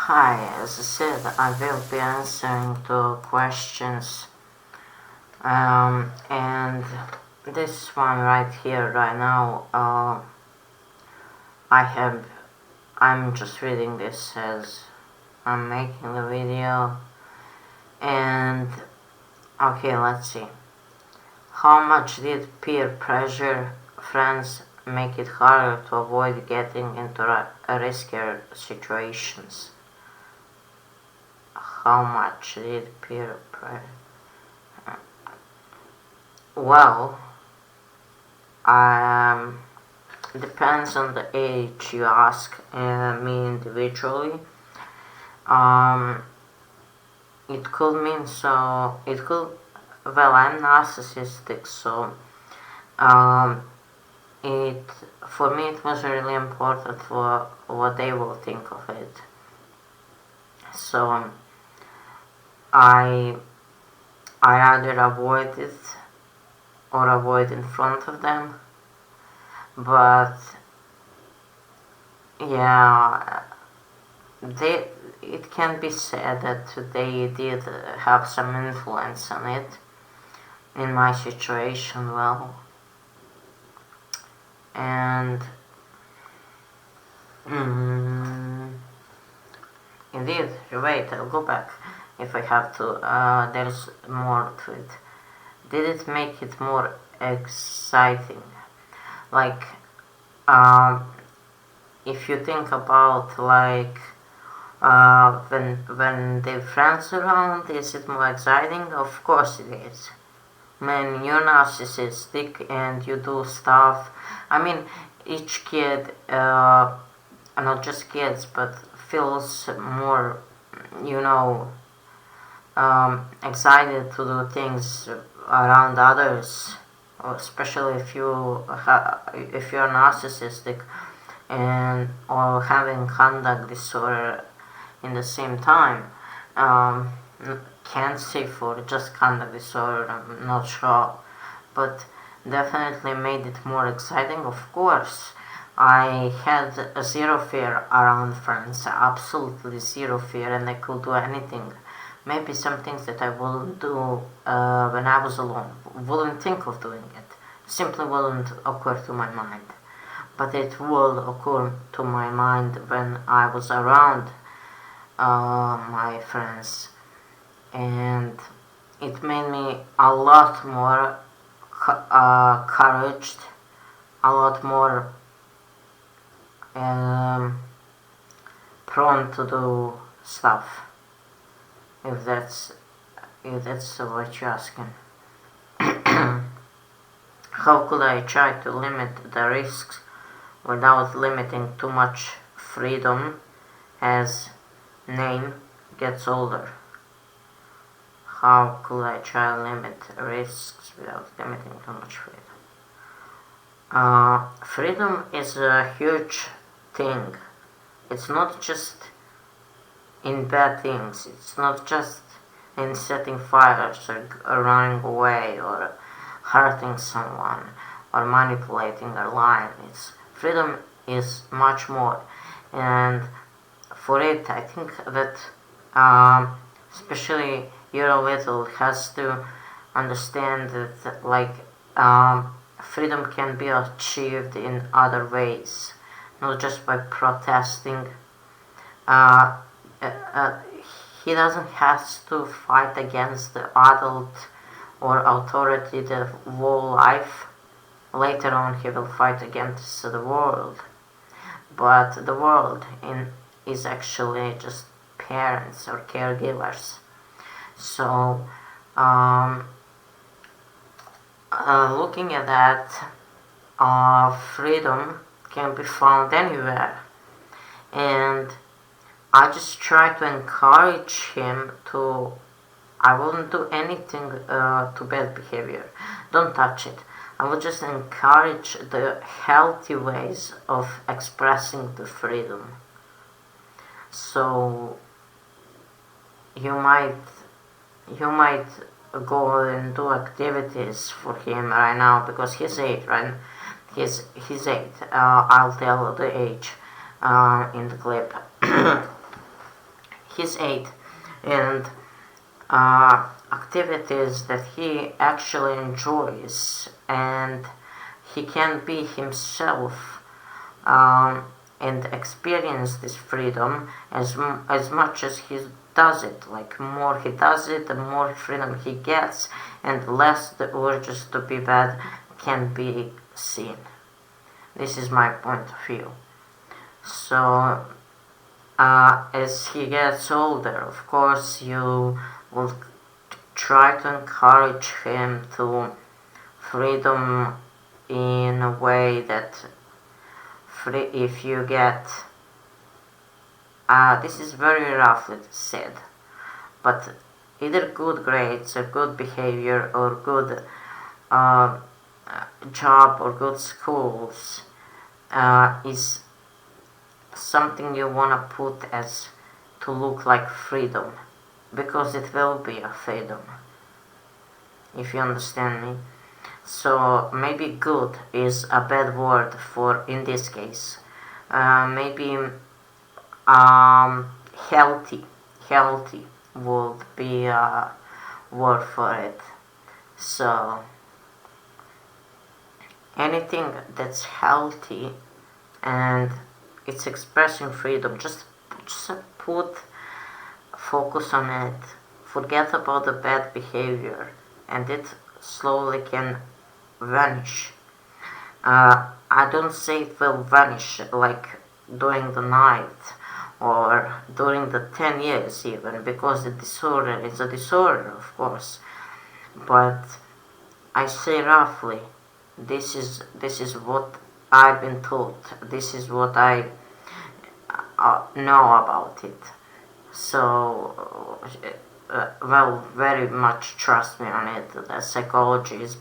Hi, as I said, I will be answering to questions. And this one right here, right now, I have, I'm just reading this as I'm making the video. And okay, let's see. How much did peer pressure friends make it harder to avoid getting into riskier situations? How much did peer pressure? Well, um, depends on the age you ask me individually. Um, it could mean so. It could. Well, I'm narcissistic, so um, it for me it was really important for what they will think of it. So I I rather avoid it or avoid in front of them, but yeah, they it can be said that they did have some influence on it in my situation. Well, and mm, indeed, wait, I'll go back if I have to. There's more to it. Did it make it more exciting? Like, um, if you think about like when the friends around, is it more exciting? Of course it is. When you're narcissistic and you do stuff, I mean, each kid, not just kids, but feels more, you know, excited to do things around others, especially if you're narcissistic and or having conduct disorder in the same time. Um, can't say for just conduct disorder, I'm not sure, but definitely made it more exciting, of course. I had a zero fear around friends, absolutely zero fear, and I could do anything. Maybe some things that I wouldn't do when I was alone, wouldn't think of doing it, simply wouldn't occur to my mind. But it would occur to my mind when I was around my friends, and it made me a lot more couraged, a lot more um, prone to do stuff. If that's what you're asking. How could I try to limit the risks without limiting too much freedom as name gets older? How could I try to limit risks without limiting too much freedom? Freedom is a huge thing. It's not just in bad things. It's not just in setting fires or running away or hurting someone or manipulating their lives. Freedom is much more, and for it, I think that especially you're little has to understand that freedom can be achieved in other ways, not just by protesting. Uh, uh, uh, he doesn't have to fight against the adult or authority the whole life. Later on, he will fight against the world, but the world is actually just parents or caregivers. So, um, looking at that, freedom can be found anywhere, and I just try to encourage him to. I wouldn't do anything to bad behavior. Don't touch it. I would just encourage the healthy ways of expressing the freedom. So you might you might go and do activities for him right now because he's 8, right? He's 8. I'll tell the age in the clip. he's 8, and activities that he actually enjoys, and he can be himself, and experience this freedom as much as he does it. Like, more he does it, the more freedom he gets, and less the urges to be bad can be seen. This is my point of view. So as he gets older, of course, you will try to encourage him to freedom in a way that if you get this is very roughly said, but either good grades or good behavior or good uh, job or good schools is something you want to put as to look like freedom, because it will be a freedom, if you understand me. So maybe good is a bad word for in this case. Maybe healthy would be a word for it. So anything that's healthy and it's expressing freedom, just put focus on it, forget about the bad behavior, and it slowly can vanish. I don't say it will vanish like during the night or during the 10 years even, because the disorder is a disorder, of course, but I say roughly, this is what I've been taught, this is what I know about it. So well, very much trust me on it. The psychology has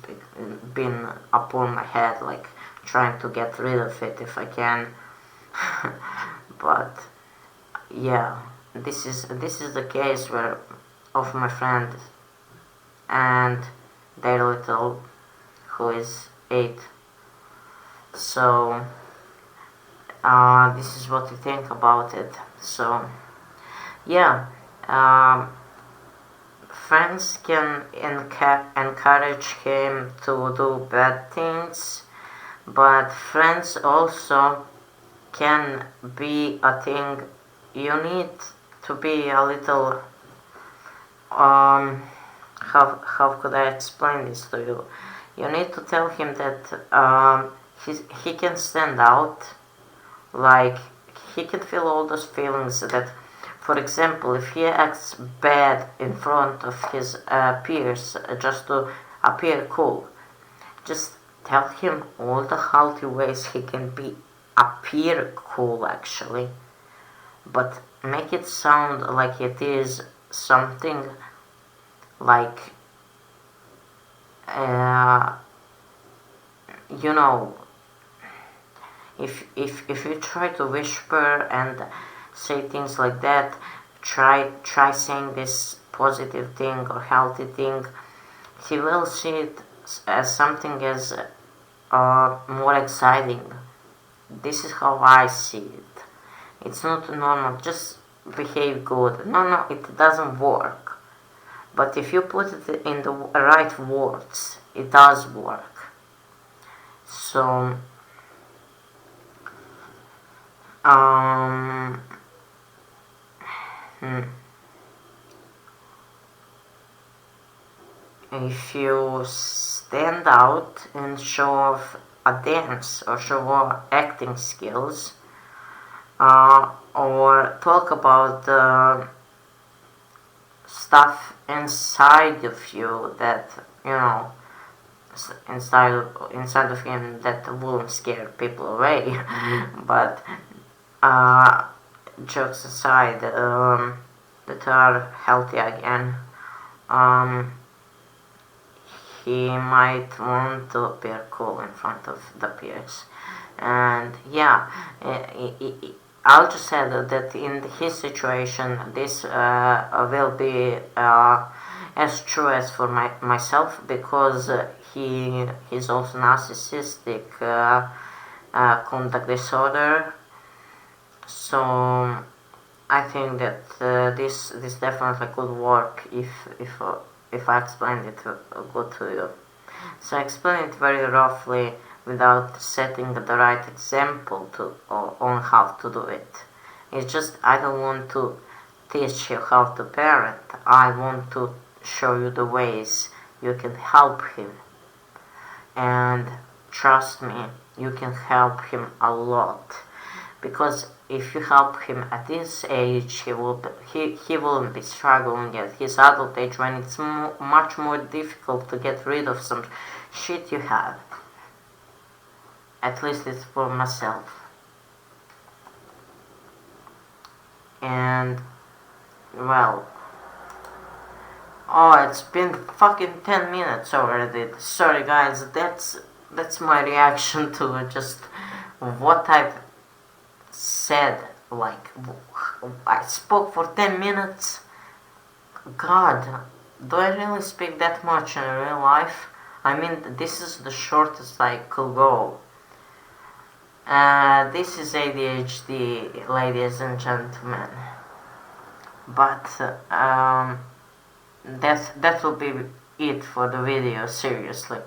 been upon my head, like trying to get rid of it if I can. But yeah, this is the case where of my friend and their little, who is 8. So this is what we think about it. So yeah, friends can encourage him to do bad things, but friends also can be a thing you need to be a little how could I explain this to you? You need to tell him that he can stand out, like he can feel all those feelings that, for example, if he acts bad in front of his peers just to appear cool, just tell him all the healthy ways he can appear cool actually, but make it sound like it is something like you know, if you try to whisper and say things like that, try saying this positive thing or healthy thing, he will see it as something as more exciting. This is how I see it. It's not normal, just behave good. No, it doesn't work. But if you put it in the right words, it does work. So, if you stand out and show off a dance or show off acting skills, or talk about stuff inside of you that, you know, inside of him that won't scare people away. But jokes aside, that are healthy again, he might want to appear cool in front of the peers. And yeah, I'll just say that in his situation, this will be as true as for myself, because he's also narcissistic conduct disorder. So I think that this definitely could work if I explained it good to you. So I explain it very roughly without setting the right example on how to do it. It's just I don't want to teach you how to parent. I want to show you the ways you can help him. And trust me, you can help him a lot. Because if you help him at this age, he won't be struggling at his adult age when it's much more difficult to get rid of some shit you have. At least it's for myself. And well, oh, it's been fucking 10 minutes already. Sorry guys, that's my reaction to just what I've said. Like, I spoke for 10 minutes. God, do I really speak that much in real life? I mean, this is the shortest I could go. This is ADHD, ladies and gentlemen. But that will be it for the video, seriously.